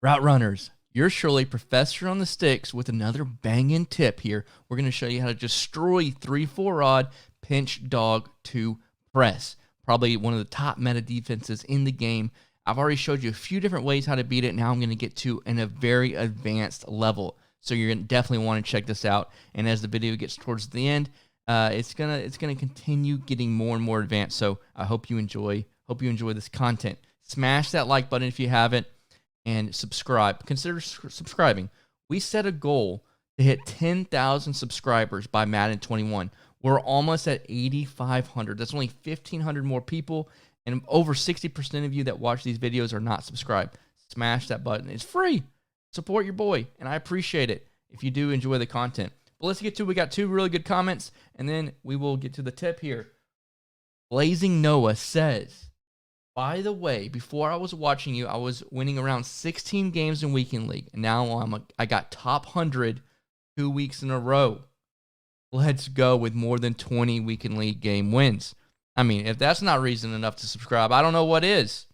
Route runners, you're surely Professor on the Sticks with another banging tip here. We're going to show you how to destroy 3-4 odd pinch dog to press. Probably one of the top meta defenses in the game. I've already showed you a few different ways how to beat it. Now I'm going to get to a very advanced level. So you're going to definitely want to check this out. And as the video gets towards the end, it's gonna continue getting more and more advanced. So I hope you enjoy this content. Smash that like button if you haven't. And subscribe. Consider subscribing. We set a goal to hit 10,000 subscribers by Madden 21. We're almost at 8,500. That's only 1,500 more people, and over 60% of you that watch these videos are not subscribed. Smash that button. It's free. Support your boy, and I appreciate it if you do enjoy the content. But let's get to it. We got 2 really good comments, and then we will get to the tip here. Blazing Noah says, by the way, before I was watching you, I was winning around 16 games in Weekend League. And now I got top 100 2 weeks in a row. Let's go with more than 20 Weekend League game wins. I mean, if that's not reason enough to subscribe, I don't know what is.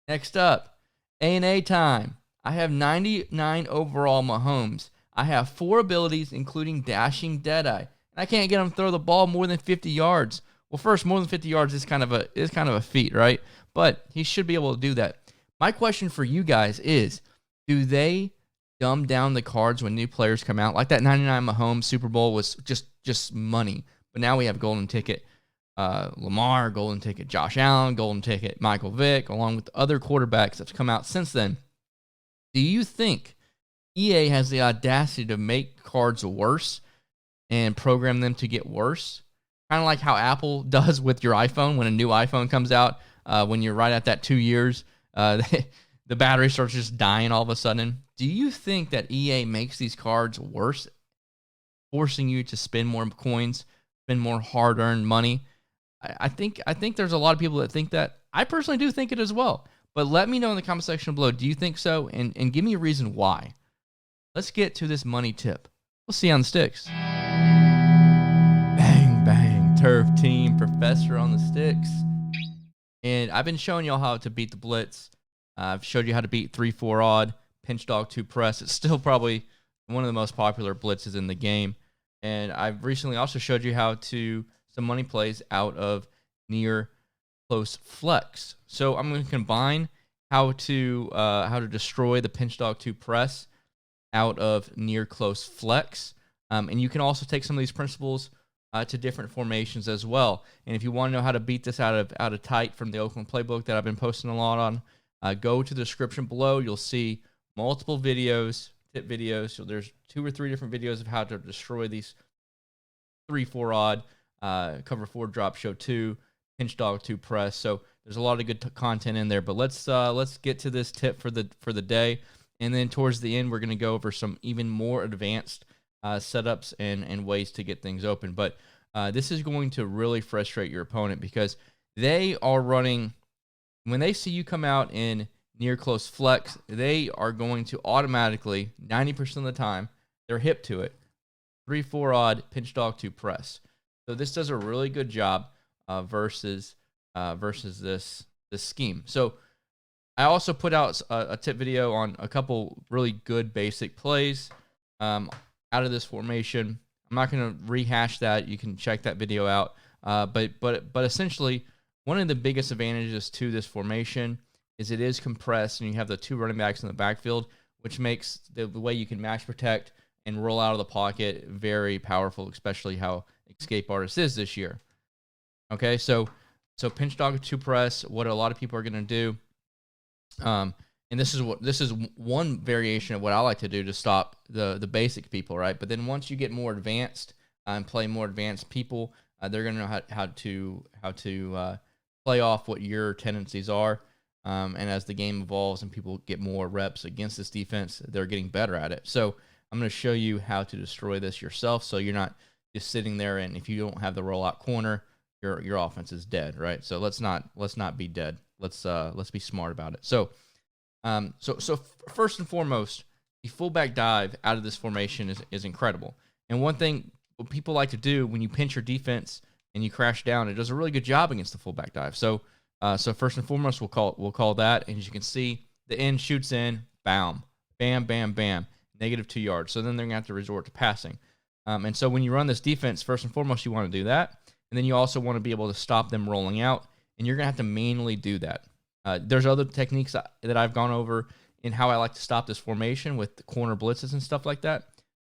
Next up, A&A time. I have 99 overall Mahomes. I have 4 abilities, including dashing Deadeye. And I can't get him to throw the ball more than 50 yards. Well, first, more than 50 yards is kind of a feat, right? But he should be able to do that. My question for you guys is, do they dumb down the cards when new players come out? Like that 99 Mahomes Super Bowl was just money. But now we have golden ticket Lamar, golden ticket Josh Allen, golden ticket Michael Vick, along with the other quarterbacks that's come out since then. Do you think EA has the audacity to make cards worse and program them to get worse? Kind of like how Apple does with your iPhone when a new iPhone comes out. When you're right at that 2 years, the battery starts just dying all of a sudden. Do you think that EA makes these cards worse, forcing you to spend more coins, spend more hard-earned money? I think there's a lot of people that think that. I personally do think it as well. But let me know in the comment section below. Do you think so? And give me a reason why. Let's get to this money tip. We'll see you on the sticks. Bang, bang. Turf team, Professor on the Sticks. And I've been showing y'all how to beat the blitz. I've showed you how to beat 3-4 odd, pinch dog 2 press. It's still probably one of the most popular blitzes in the game. And I've recently also showed you how to some money plays out of near close flex. So I'm going to combine how to destroy the pinch dog 2 press out of near close flex. And you can also take some of these principles to different formations as well. And if you want to know how to beat this out of tight from the Oakland playbook that I've been posting a lot on, go to the description below. You'll see multiple videos, tip videos. So there's 2 or 3 different videos of how to destroy these 3-4 odd, cover 4 drop show 2, pinch dog 2 press. So there's a lot of good content in there. But let's get to this tip for the day. And then towards the end, we're going to go over some even more advanced setups and ways to get things open. But this is going to really frustrate your opponent because they are running, when they see you come out in near close flex, they are going to automatically, 90% of the time, they're hip to it. 3-4 odd, pinch dog 2 press. So this does a really good job versus this scheme. So I also put out a tip video on a couple really good basic plays out of this formation. I'm not going to rehash that. You can check that video out. But essentially, one of the biggest advantages to this formation is it is compressed, and you have the 2 running backs in the backfield, which makes the way you can match protect and roll out of the pocket very powerful, especially how Escape Artist is this year. Okay, so pinch dog 2 press, what a lot of people are going to do. And this is one variation of what I like to do to stop the basic people, right? But then once you get more advanced and play more advanced people, they're gonna know how to play off what your tendencies are. And as the game evolves and people get more reps against this defense, they're getting better at it. So I'm gonna show you how to destroy this yourself, so you're not just sitting there and if you don't have the rollout corner, your offense is dead, right? So let's not be dead. Let's be smart about it. So first and foremost, the fullback dive out of this formation is incredible. And one thing what people like to do when you pinch your defense and you crash down, it does a really good job against the fullback dive. So first and foremost, we'll call that. And as you can see, the end shoots in, bam, bam, bam, bam, -2 yards. So then they're going to have to resort to passing. And so when you run this defense, first and foremost, you want to do that. And then you also want to be able to stop them rolling out. And you're going to have to manually do that. There's other techniques that I've gone over in how I like to stop this formation with the corner blitzes and stuff like that.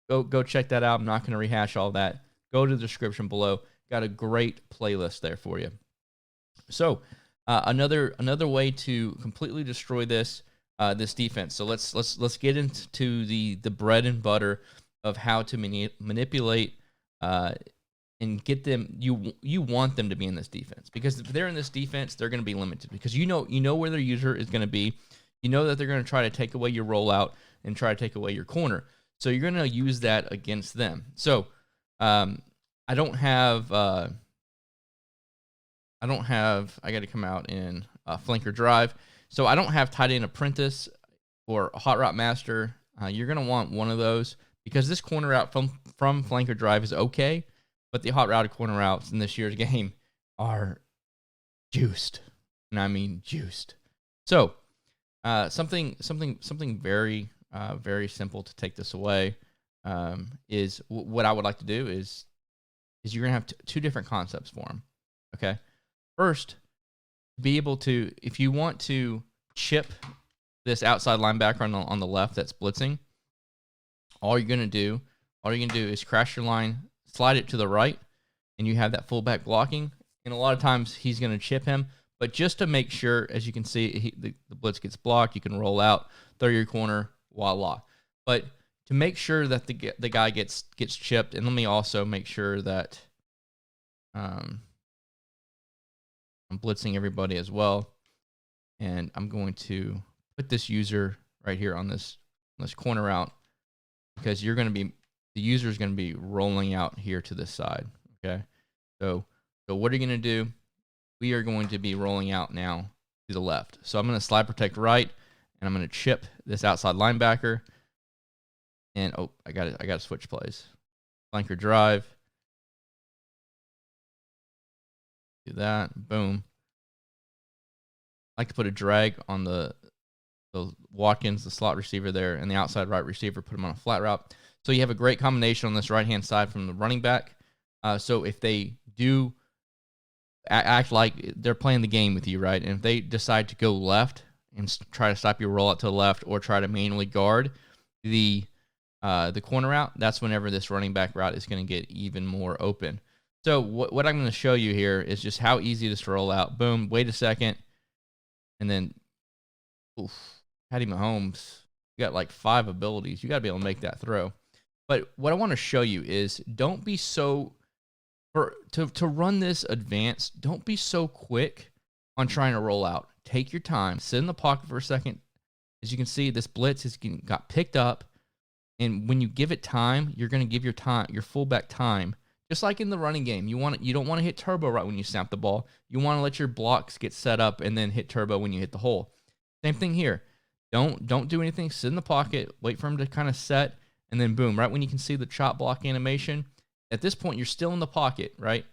Go check that out. I'm not going to rehash all that. Go to the description below. Got a great playlist there for you. So another way to completely destroy this defense. So let's get into the bread and butter of how to manipulate and get them. You want them to be in this defense, because if they're in this defense, they're going to be limited, because you know where their user is going to be. You know that they're going to try to take away your rollout and try to take away your corner. So you're going to use that against them. So I don't have. I got to come out in flanker drive. So I don't have tight end apprentice or a hot route master. You're going to want one of those, because this corner route from flanker drive is okay, but the hot route corner routes in this year's game are juiced. And I mean juiced. So something very, very simple to take this away is what I would like to do is you're going to have two different concepts for them. Okay. First, be able to, if you want to chip this outside linebacker on the left that's blitzing, all you're going to do is crash your line, slide it to the right, and you have that fullback blocking. And a lot of times he's going to chip him, but just to make sure, as you can see, the blitz gets blocked, you can roll out, throw your corner, voila. But to make sure that the guy gets chipped, and let me also make sure that I'm blitzing everybody as well. And I'm going to put this user right here on this corner route, because the user is going to be rolling out here to this side. Okay. So what are you going to do? We are going to be rolling out now to the left. So I'm going to slide protect right, and I'm going to chip this outside linebacker. And I got to switch plays. Flanker drive. Do that. Boom. I like to put a drag on the Watkins, the slot receiver there, and the outside right receiver, put him on a flat route. So you have a great combination on this right-hand side from the running back. So if they do act like they're playing the game with you, right, and if they decide to go left and try to stop your rollout to the left, or try to manually guard the corner route, that's whenever this running back route is going to get even more open. So what I'm going to show you here is just how easy it is to roll out. Boom, wait a second, and then, Patty Mahomes, you got like 5 abilities. You got to be able to make that throw. But what I want to show you is, don't be so, to run this advanced, don't be so quick on trying to roll out. Take your time. Sit in the pocket for a second. As you can see, this blitz got picked up. And when you give it time, you're going to give your fullback time. Just like in the running game, you don't want to hit turbo right when you snap the ball. You want to let your blocks get set up and then hit turbo when you hit the hole. Same thing here. Don't do anything. Sit in the pocket. Wait for him to kind of set, and then boom, right when you can see the chop block animation. At this point, you're still in the pocket, right?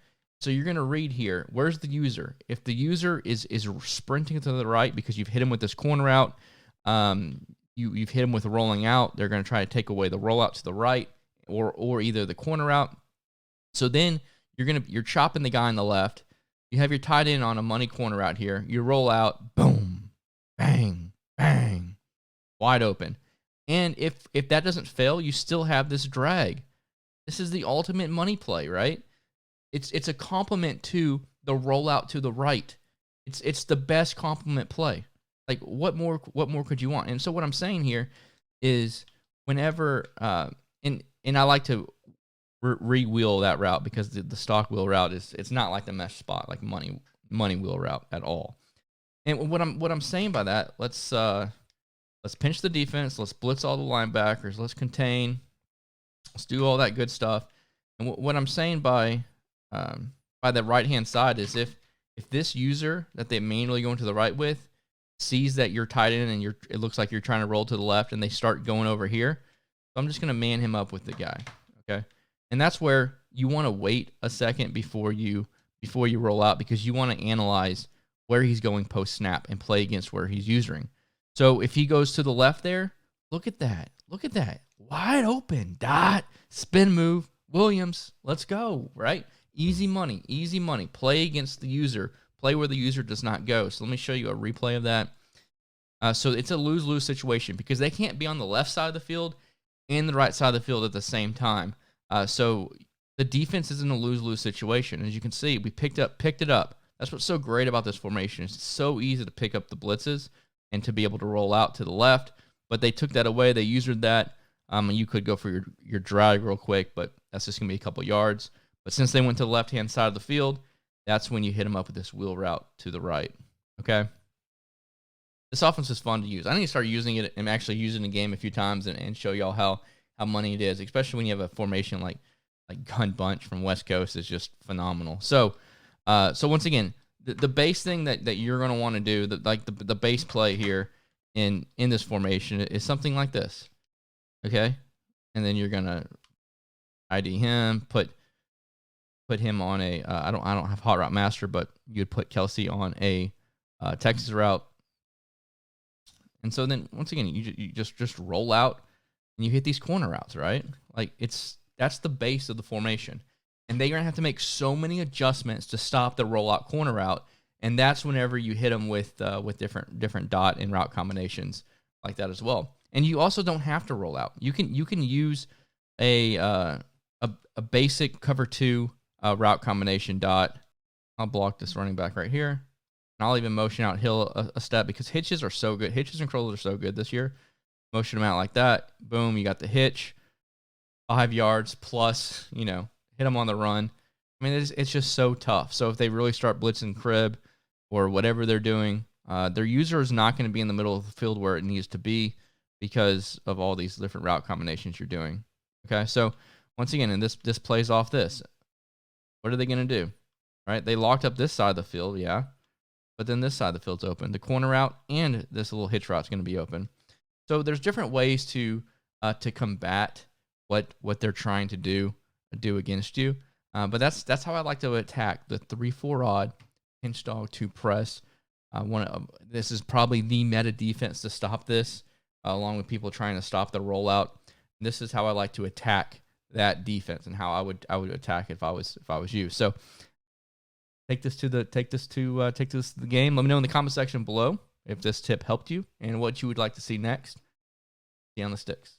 So you're going to read here. Where's the user? If the user is sprinting to the right because you've hit him with this corner out, you've hit him with a rolling out, they're going to try to take away the rollout to the right, or either the corner out. So then you're chopping the guy on the left. You have your tight end on a money corner out here. You roll out, boom, bang, bang, wide open. And if that doesn't fail, you still have this drag. This is the ultimate money play, right? It's a complement to the rollout to the right. It's the best complement play. Like, what more could you want? And so what I'm saying here is, whenever and I like to re-wheel that route, because the stock wheel route it's not like the mesh spot, like money wheel route at all. And what I'm saying by that, let's pinch the defense, let's blitz all the linebackers, let's contain, let's do all that good stuff. And what I'm saying by the right hand side is, if this user that they manually go into the right with sees that you're tight end and it looks like you're trying to roll to the left, and they start going over here, so I'm just going to man him up with the guy. Okay. And that's where you want to wait a second before you roll out, because you want to analyze where he's going post snap and play against where he's using. So if he goes to the left there, look at that. Look at that. Wide open. Dot. Spin move. Williams. Let's go. Right? Easy money. Easy money. Play against the user. Play where the user does not go. So let me show you a replay of that. So it's a lose-lose situation because they can't be on the left side of the field and the right side of the field at the same time. So the defense is in a lose-lose situation. As you can see, we picked it up. That's what's so great about this formation. It's so easy to pick up the blitzes and to be able to roll out to the left. But they took that away. They used that. You could go for your drag real quick, but that's just going to be a couple yards. But since they went to the left-hand side of the field, that's when you hit them up with this wheel route to the right. Okay? This offense is fun to use. I need to start using it and actually use it in a game a few times and show y'all how money it is, especially when you have a formation like Gun Bunch from West Coast is just phenomenal. So once again, the base thing that you're going to want to do, the base play here in this formation is something like this, okay? And then you're going to ID him, put him on a I don't have Hot Route Master, but you'd put Kelsey on a Texas route. And so then once again, you just roll out and you hit these corner routes, right? Like that's the base of the formation. And they're going to have to make so many adjustments to stop the rollout corner route, and that's whenever you hit them with different dot and route combinations like that as well. And you also don't have to roll out. You can use a basic cover 2 route combination dot. I'll block this running back right here, and I'll even motion out Hill a step because hitches are so good. Hitches and curls are so good this year. Motion them out like that. Boom, you got the hitch. 5 yards plus, hit them on the run. I mean, it's just so tough. So if they really start blitzing crib or whatever they're doing, their user is not going to be in the middle of the field where it needs to be because of all these different route combinations you're doing. Okay, so once again, and this plays off this. What are they going to do? Right? They locked up this side of the field, yeah. But then this side of the field's open. The corner route and this little hitch route's going to be open. So there's different ways to combat what they're trying to do against you. But that's how I like to attack the 3-4 odd pinch dog to press. This is probably the meta defense to stop this, along with people trying to stop the rollout. And this is how I like to attack that defense and how I would attack it if I was you. So take this to the game. Let me know in the comment section below if this tip helped you and what you would like to see next. See you on the sticks.